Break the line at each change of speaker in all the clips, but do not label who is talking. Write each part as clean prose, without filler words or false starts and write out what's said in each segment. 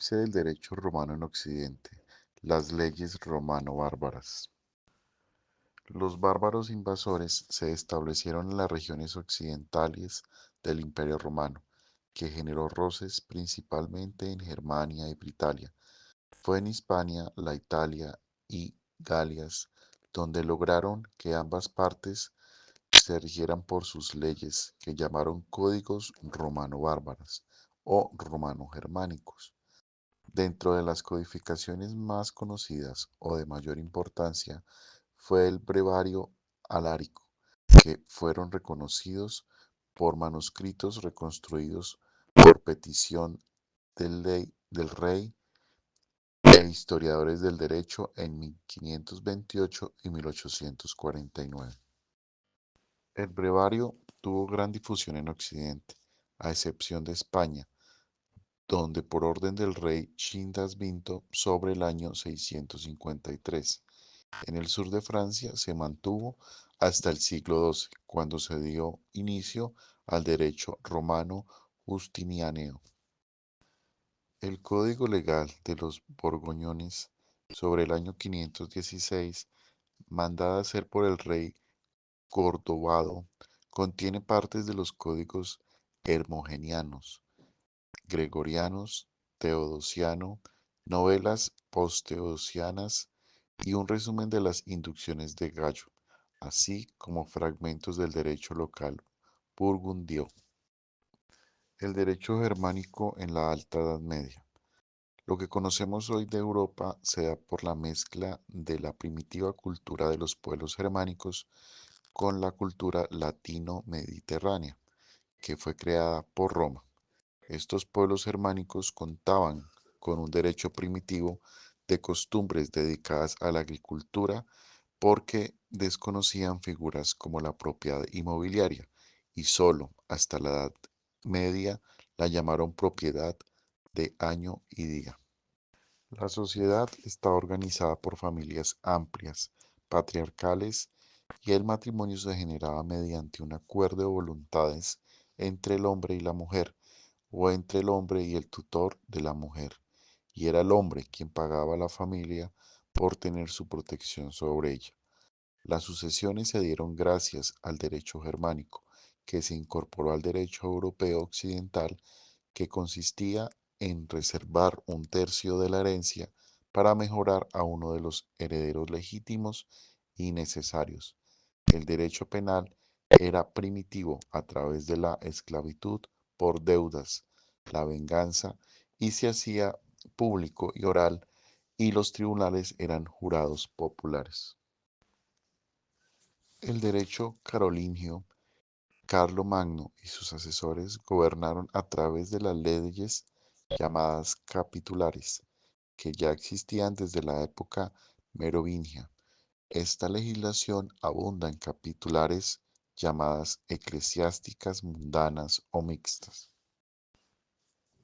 Eclipse del derecho romano en Occidente. Las leyes romano-bárbaras. Los bárbaros invasores se establecieron en las regiones occidentales del Imperio Romano, que generó roces principalmente en Germania y Britalia. Fue en Hispania, la Italia y Galias donde lograron que ambas partes se rigieran por sus leyes, que llamaron códigos romano-bárbaras o romano-germánicos. Dentro de las codificaciones más conocidas o de mayor importancia fue el Brevario Alárico, que fueron reconocidos por manuscritos reconstruidos por petición del rey e historiadores del derecho en 1528 y 1849. El brevario tuvo gran difusión en Occidente, a excepción de España, donde por orden del rey Chindas V sobre el año 653. En el sur de Francia se mantuvo hasta el siglo XII, cuando se dio inicio al derecho romano justinianeo. El código legal de los borgoñones sobre el año 516, mandada hacer por el rey Cordovado, contiene partes de los códigos hermogenianos, gregorianos, teodosiano, novelas posteodosianas y un resumen de las inducciones de Gallo, así como fragmentos del derecho local burgundio. El derecho germánico en la Alta Edad Media. Lo que conocemos hoy de Europa se da por la mezcla de la primitiva cultura de los pueblos germánicos con la cultura latino-mediterránea, que fue creada por Roma. Estos pueblos germánicos contaban con un derecho primitivo de costumbres dedicadas a la agricultura porque desconocían figuras como la propiedad inmobiliaria y solo hasta la Edad Media la llamaron propiedad de año y día. La sociedad estaba organizada por familias amplias, patriarcales, y el matrimonio se generaba mediante un acuerdo de voluntades entre el hombre y la mujer, o entre el hombre y el tutor de la mujer, y era el hombre quien pagaba a la familia por tener su protección sobre ella. Las sucesiones se dieron gracias al derecho germánico, que se incorporó al derecho europeo occidental, que consistía en reservar un tercio de la herencia para mejorar a uno de los herederos legítimos y necesarios. El derecho penal era primitivo a través de la esclavitud por deudas, la venganza, y se hacía público y oral, y los tribunales eran jurados populares. El derecho carolingio. Carlomagno y sus asesores gobernaron a través de las leyes llamadas capitulares, que ya existían desde la época merovingia. Esta legislación abunda en capitulares llamadas eclesiásticas mundanas o mixtas.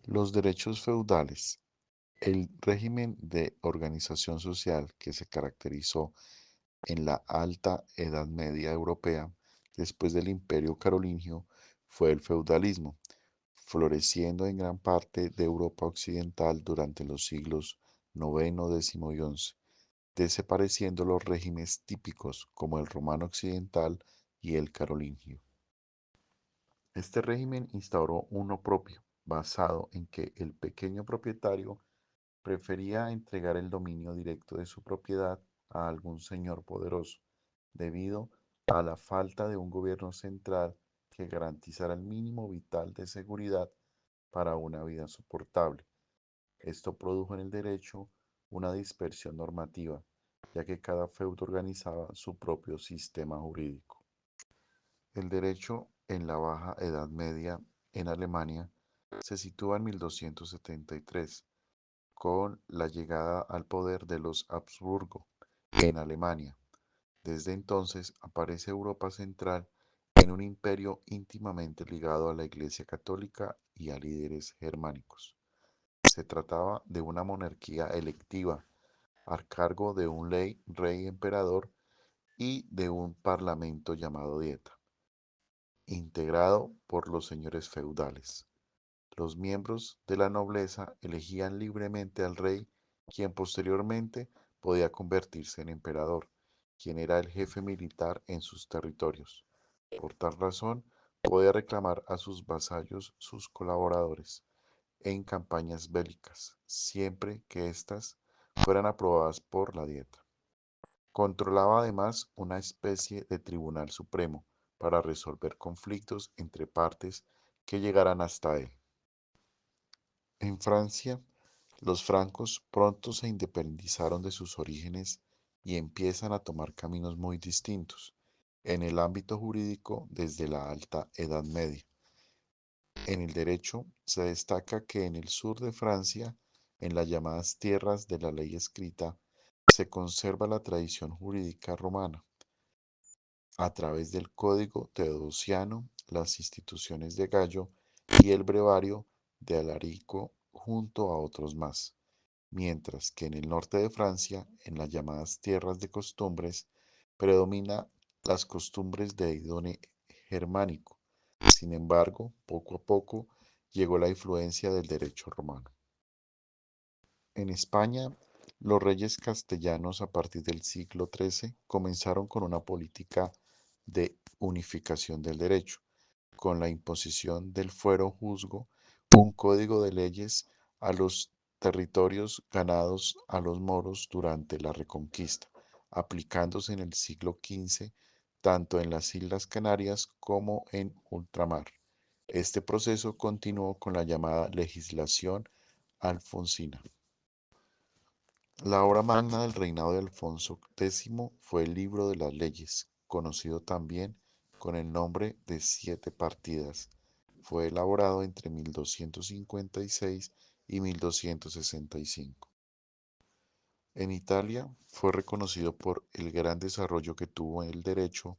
Los derechos feudales. El régimen de organización social que se caracterizó en la Alta Edad Media europea, después del Imperio Carolingio, fue el feudalismo, floreciendo en gran parte de Europa occidental durante los siglos IX, X y XI, desapareciendo los regímenes típicos como el romano occidental y el carolingio. Este régimen instauró uno propio, basado en que el pequeño propietario prefería entregar el dominio directo de su propiedad a algún señor poderoso, debido a la falta de un gobierno central que garantizara el mínimo vital de seguridad para una vida soportable. Esto produjo en el derecho una dispersión normativa, ya que cada feudo organizaba su propio sistema jurídico. El derecho en la Baja Edad Media en Alemania se sitúa en 1273, con la llegada al poder de los Habsburgo en Alemania. Desde entonces aparece Europa Central en un imperio íntimamente ligado a la Iglesia Católica y a líderes germánicos. Se trataba de una monarquía electiva, a cargo de un rey emperador y de un parlamento llamado Dieta, integrado por los señores feudales. Los miembros de la nobleza elegían libremente al rey, quien posteriormente podía convertirse en emperador, quien era el jefe militar en sus territorios. Por tal razón, podía reclamar a sus vasallos sus colaboradores en campañas bélicas, siempre que éstas fueran aprobadas por la Dieta. Controlaba además una especie de tribunal supremo para resolver conflictos entre partes que llegaran hasta él. En Francia, los francos pronto se independizaron de sus orígenes y empiezan a tomar caminos muy distintos en el ámbito jurídico desde la Alta Edad Media. En el derecho se destaca que en el sur de Francia, en las llamadas tierras de la ley escrita, se conserva la tradición jurídica romana. A través del Código Teodosiano, las instituciones de Gallo y el Brevario de Alarico junto a otros más, mientras que en el norte de Francia, en las llamadas tierras de costumbres, predomina las costumbres de índole germánico. Sin embargo, poco a poco llegó la influencia del derecho romano. En España, los reyes castellanos a partir del siglo XIII comenzaron con una política de unificación del derecho, con la imposición del fuero juzgo, un código de leyes a los territorios ganados a los moros durante la Reconquista, aplicándose en el siglo XV tanto en las Islas Canarias como en ultramar. Este proceso continuó con la llamada legislación alfonsina. La obra magna del reinado de Alfonso X fue el Libro de las Leyes, conocido también con el nombre de Siete Partidas. Fue elaborado entre 1256 y 1265. En Italia fue reconocido por el gran desarrollo que tuvo el derecho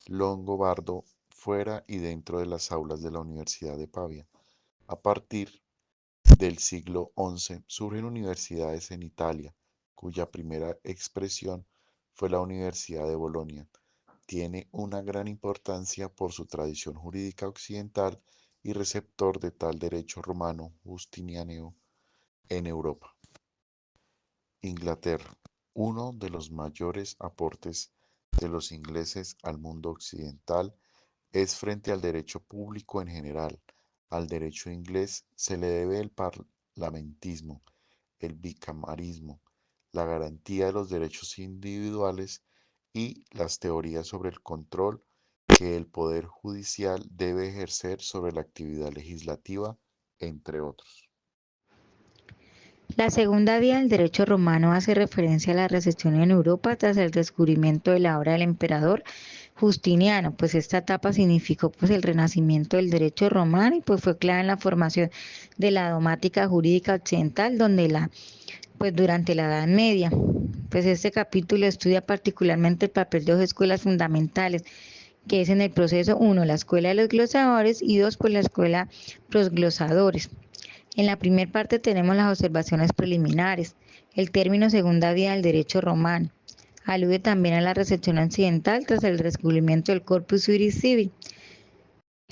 longobardo fuera y dentro de las aulas de la Universidad de Pavia. A partir del siglo XI surgen universidades en Italia, cuya primera expresión fue la Universidad de Bolonia. Tiene una gran importancia por su tradición jurídica occidental y receptor de tal derecho romano justiniano en Europa. Inglaterra. Uno de los mayores aportes de los ingleses al mundo occidental es frente al derecho público en general. Al derecho inglés se le debe el parlamentismo, el bicameralismo, la garantía de los derechos individuales y las teorías sobre el control que el poder judicial debe ejercer sobre la actividad legislativa, entre otros.
La segunda vía del derecho romano hace referencia a la recepción en Europa tras el descubrimiento de la obra del emperador Justiniano, pues esta etapa significó pues el renacimiento del derecho romano y pues fue clave en la formación de la dogmática jurídica occidental pues durante la Edad Media. Pues este capítulo estudia particularmente el papel de dos escuelas fundamentales, que es en el proceso uno la escuela de los glosadores y dos pues la escuela prosglosadores. En la primera parte tenemos las observaciones preliminares. El término segunda vía del derecho romano alude también a la recepción occidental tras el descubrimiento del Corpus Juris Civil,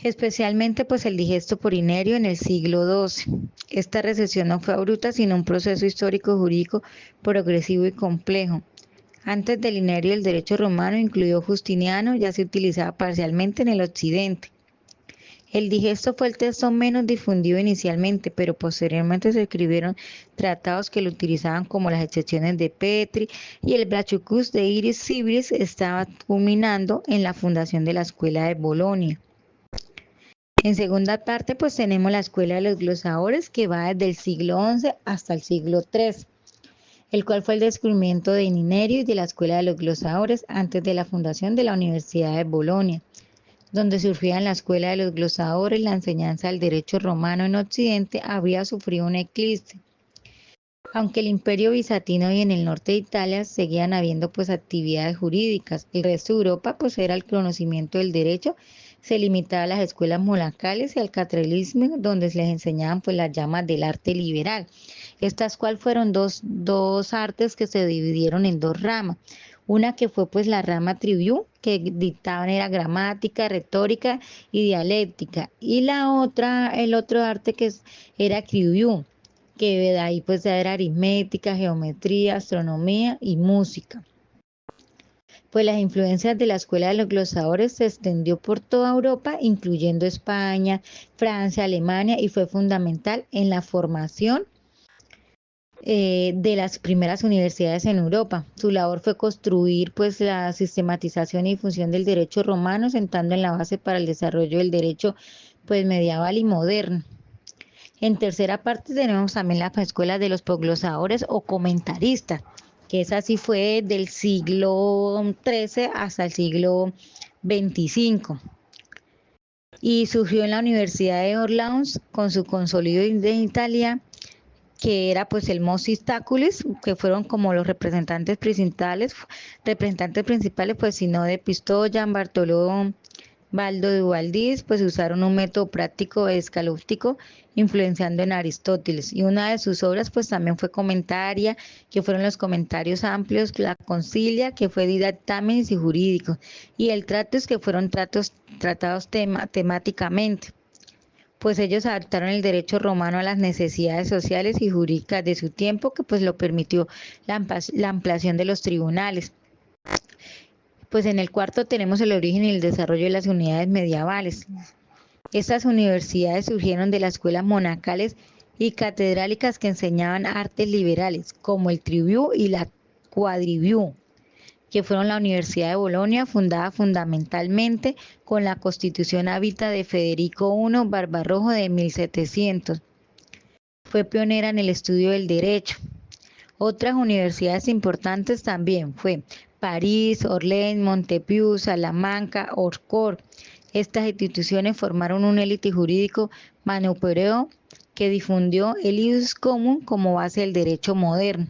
especialmente pues el digesto por Inerio en el siglo XII. Esta recepción no fue abrupta, sino un proceso histórico jurídico progresivo y complejo. Antes del Inerio, el derecho romano, incluido Justiniano, ya se utilizaba parcialmente en el occidente. El digesto fue el texto menos difundido inicialmente, pero posteriormente se escribieron tratados que lo utilizaban, como las excepciones de Petri, y el Blachocus de Iris Cibris estaba culminando en la fundación de la Escuela de Bolonia. En segunda parte, pues tenemos la Escuela de los Glosadores, que va desde el siglo XI hasta el siglo XIII, el cual fue el descubrimiento de Inerio y de la Escuela de los Glosadores antes de la fundación de la Universidad de Bolonia, donde surgía en la Escuela de los Glosadores la enseñanza del derecho romano en Occidente había sufrido un eclipse. Aunque el Imperio bizantino y en el norte de Italia seguían habiendo pues actividades jurídicas, el resto de Europa pues era el conocimiento del derecho, se limitaba a las escuelas monacales y al catedralismo, donde se les enseñaban pues las llamas del arte liberal. Estas cual fueron dos artes que se dividieron en dos ramas. Una que fue pues la rama trivium, que dictaban era gramática, retórica y dialéctica, y la otra, el otro arte era trivium, que de ahí pues ya era aritmética, geometría, astronomía y música. Pues las influencias de la escuela de los glosadores se extendió por toda Europa, incluyendo España, Francia, Alemania, y fue fundamental en la formación de las primeras universidades en Europa. Su labor fue construir pues la sistematización y difusión del derecho romano, sentando en la base para el desarrollo del derecho pues medieval y moderno. En tercera parte tenemos también la escuela de los posglosadores o comentaristas, que esa sí fue del siglo XIII hasta el siglo XXV. Y surgió en la Universidad de Orleans con su consolido de Italia, que era pues el Mos Istaculis, que fueron como los representantes principales, pues sino de Pistoia, Bartolomé Baldo de Valdís, pues usaron un método práctico escalístico influenciando en Aristóteles. Y una de sus obras pues también fue comentaria, que fueron los comentarios amplios, la concilia, que fue didactámenes y jurídicos, y el tratos, que fueron tratados temáticamente. Pues ellos adaptaron el derecho romano a las necesidades sociales y jurídicas de su tiempo, que pues lo permitió la ampliación de los tribunales. Pues en el cuarto tenemos el origen y el desarrollo de las unidades medievales. Estas universidades surgieron de las escuelas monacales y catedrálicas que enseñaban artes liberales, como el trivium y la quadrivium, que fueron la Universidad de Bolonia, fundada fundamentalmente con la Constitución Habita de Federico I Barbarrojo de 1700. Fue pionera en el estudio del derecho. Otras universidades importantes también fue París, Orléans, Montpellier, Salamanca, Oxford. Estas instituciones formaron un élite jurídico manuscrito que difundió el ius común como base del derecho moderno.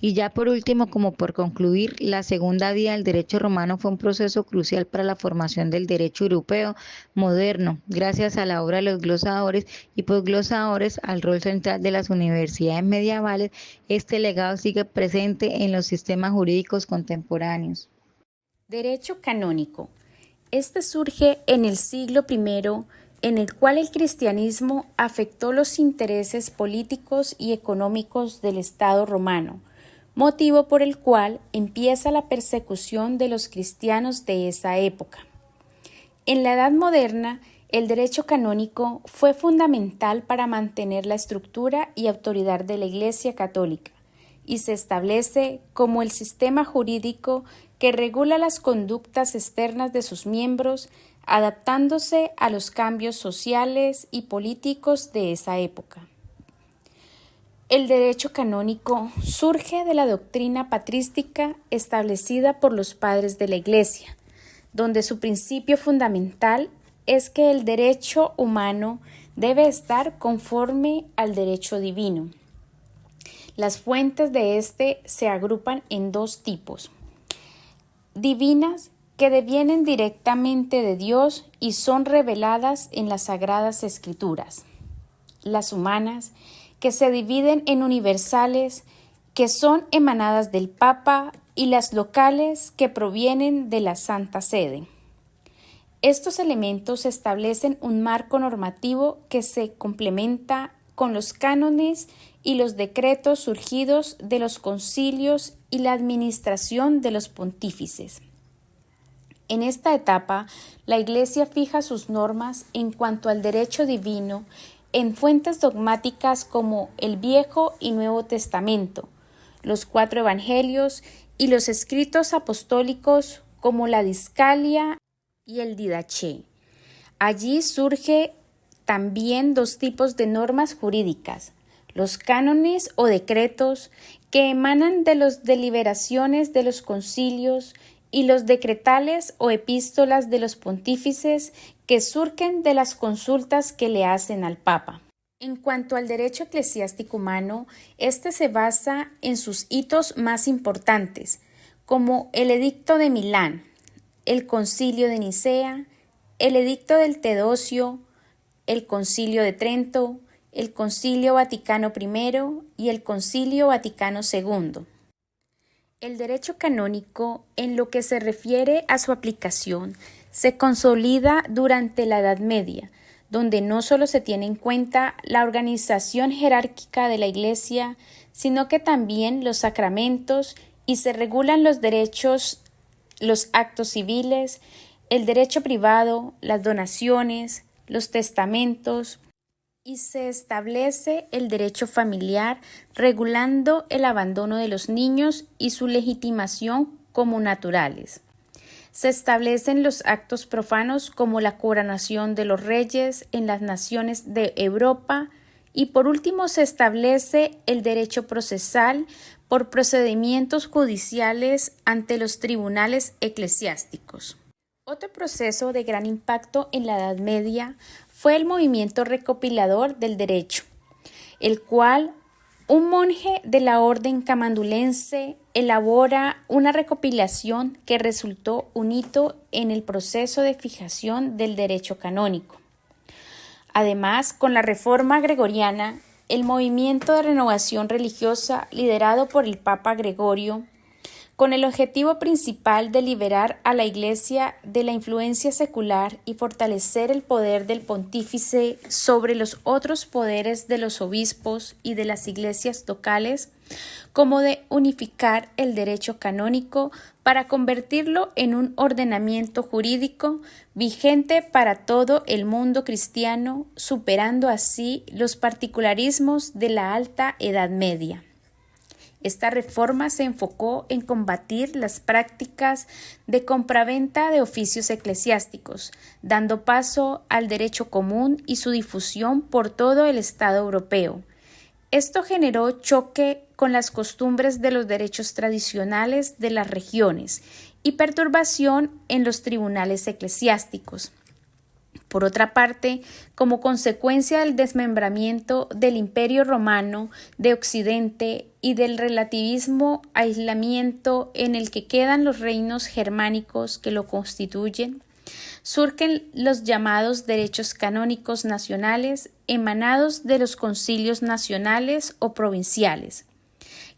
Y ya por último, como por concluir, la segunda vía del derecho romano fue un proceso crucial para la formación del derecho europeo moderno, gracias a la obra de los glosadores y posglosadores, al rol central de las universidades medievales. Este legado sigue presente en los sistemas jurídicos contemporáneos.
Derecho canónico. Este surge en el siglo I, en el cual el cristianismo afectó los intereses políticos y económicos del Estado romano, motivo por el cual empieza la persecución de los cristianos de esa época. En la Edad Moderna, el derecho canónico fue fundamental para mantener la estructura y autoridad de la Iglesia católica, y se establece como el sistema jurídico que regula las conductas externas de sus miembros, adaptándose a los cambios sociales y políticos de esa época. El derecho canónico surge de la doctrina patrística establecida por los padres de la Iglesia, donde su principio fundamental es que el derecho humano debe estar conforme al derecho divino. Las fuentes de este se agrupan en dos tipos: divinas, que devienen directamente de Dios y son reveladas en las Sagradas Escrituras; las humanas, que se dividen en universales, que son emanadas del Papa, y las locales, que provienen de la Santa Sede. Estos elementos establecen un marco normativo que se complementa con los cánones y los decretos surgidos de los concilios y la administración de los pontífices. En esta etapa, la Iglesia fija sus normas en cuanto al derecho divino en fuentes dogmáticas como el Viejo y Nuevo Testamento, los 4 Evangelios y los escritos apostólicos como la Discalia y el Didache. Allí surge también dos tipos de normas jurídicas: los cánones o decretos, que emanan de las deliberaciones de los concilios, y los decretales o epístolas de los pontífices, que surgen de las consultas que le hacen al Papa. En cuanto al derecho eclesiástico humano, este se basa en sus hitos más importantes, como el Edicto de Milán, el Concilio de Nicea, el Edicto del Teodosio, el Concilio de Trento, el Concilio Vaticano I y el Concilio Vaticano II. El derecho canónico, en lo que se refiere a su aplicación, se consolida durante la Edad Media, donde no solo se tiene en cuenta la organización jerárquica de la Iglesia, sino que también los sacramentos y se regulan los derechos, los actos civiles, el derecho privado, las donaciones, los testamentos, y se establece el derecho familiar, regulando el abandono de los niños y su legitimación como naturales. Se establecen los actos profanos como la coronación de los reyes en las naciones de Europa y por último se establece el derecho procesal por procedimientos judiciales ante los tribunales eclesiásticos. Otro proceso de gran impacto en la Edad Media fue el movimiento recopilador del derecho, el cual un monje de la orden camandulense elabora una recopilación que resultó un hito en el proceso de fijación del derecho canónico. Además, con la reforma gregoriana, el movimiento de renovación religiosa liderado por el Papa Gregorio, con el objetivo principal de liberar a la Iglesia de la influencia secular y fortalecer el poder del pontífice sobre los otros poderes de los obispos y de las iglesias locales, como de unificar el derecho canónico para convertirlo en un ordenamiento jurídico vigente para todo el mundo cristiano, superando así los particularismos de la Alta Edad Media. Esta reforma se enfocó en combatir las prácticas de compraventa de oficios eclesiásticos, dando paso al derecho común y su difusión por todo el Estado europeo. Esto generó choque con las costumbres de los derechos tradicionales de las regiones y perturbación en los tribunales eclesiásticos. Por otra parte, como consecuencia del desmembramiento del Imperio Romano de Occidente y del relativismo aislamiento en el que quedan los reinos germánicos que lo constituyen, surgen los llamados derechos canónicos nacionales emanados de los concilios nacionales o provinciales,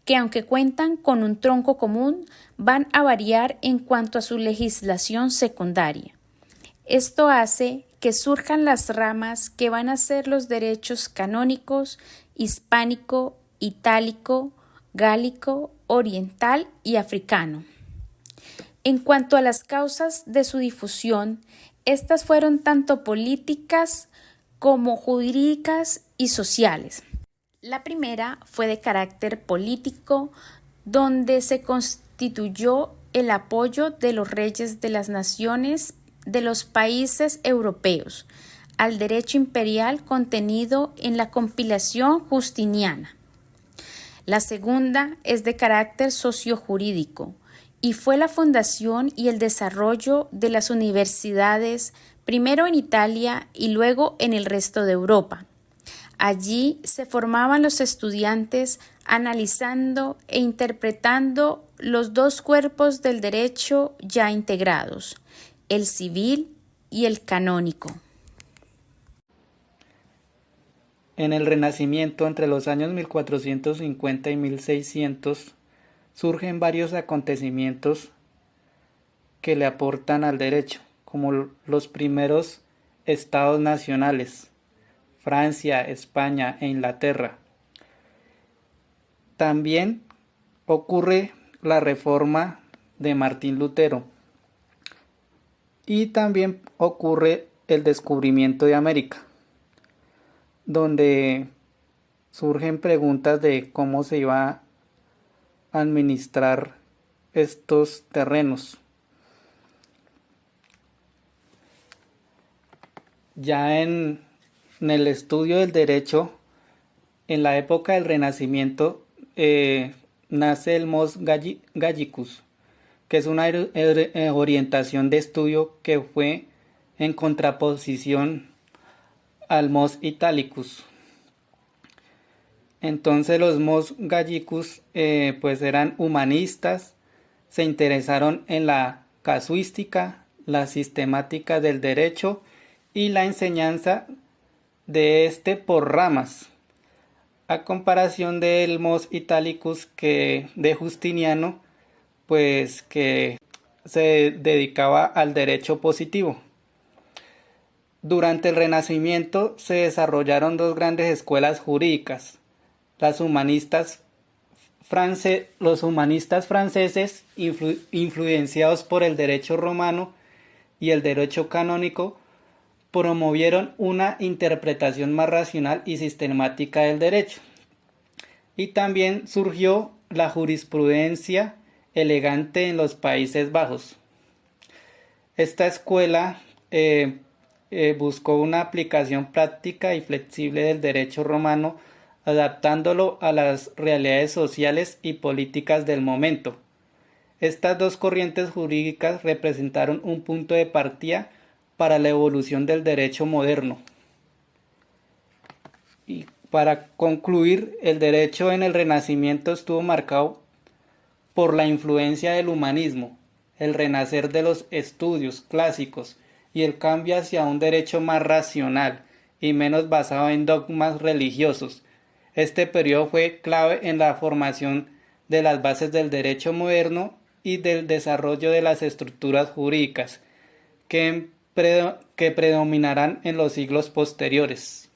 que aunque cuentan con un tronco común, van a variar en cuanto a su legislación secundaria. Esto hace que surjan las ramas que van a ser los derechos canónicos, hispánico, itálico, gálico, oriental y africano. En cuanto a las causas de su difusión, estas fueron tanto políticas como jurídicas y sociales. La primera fue de carácter político, donde se constituyó el apoyo de los reyes de las naciones de los países europeos al derecho imperial contenido en la compilación justiniana. La segunda es de carácter sociojurídico y fue la fundación y el desarrollo de las universidades, primero en Italia y luego en el resto de Europa. Allí se formaban los estudiantes analizando e interpretando los dos cuerpos del derecho ya integrados, el civil y el canónico.
En el Renacimiento, entre los años 1450 y 1600, surgen varios acontecimientos que le aportan al derecho, como los primeros estados nacionales, Francia, España e Inglaterra. También ocurre la reforma de Martín Lutero y también ocurre el descubrimiento de América, donde surgen preguntas de cómo se iba a administrar estos terrenos. Ya en el estudio del derecho, en la época del Renacimiento, nace el Mos Gallicus, que es una orientación de estudio que fue en contraposición al Mos Italicus. Entonces los Mos Gallicus pues eran humanistas, se interesaron en la casuística, la sistemática del derecho y la enseñanza de este por ramas, a comparación del Mos Italicus que de Justiniano pues que se dedicaba al derecho positivo. Durante el Renacimiento se desarrollaron dos grandes escuelas jurídicas: los humanistas franceses, influenciados por el derecho romano y el derecho canónico, promovieron una interpretación más racional y sistemática del derecho. Y también surgió la jurisprudencia elegante en los Países Bajos. Esta escuela buscó una aplicación práctica y flexible del derecho romano, adaptándolo a las realidades sociales y políticas del momento. Estas dos corrientes jurídicas representaron un punto de partida para la evolución del derecho moderno. Y para concluir, el derecho en el Renacimiento estuvo marcado por la influencia del humanismo, el renacer de los estudios clásicos y el cambio hacia un derecho más racional y menos basado en dogmas religiosos. Este periodo fue clave en la formación de las bases del derecho moderno y del desarrollo de las estructuras jurídicas que predominarán en los siglos posteriores.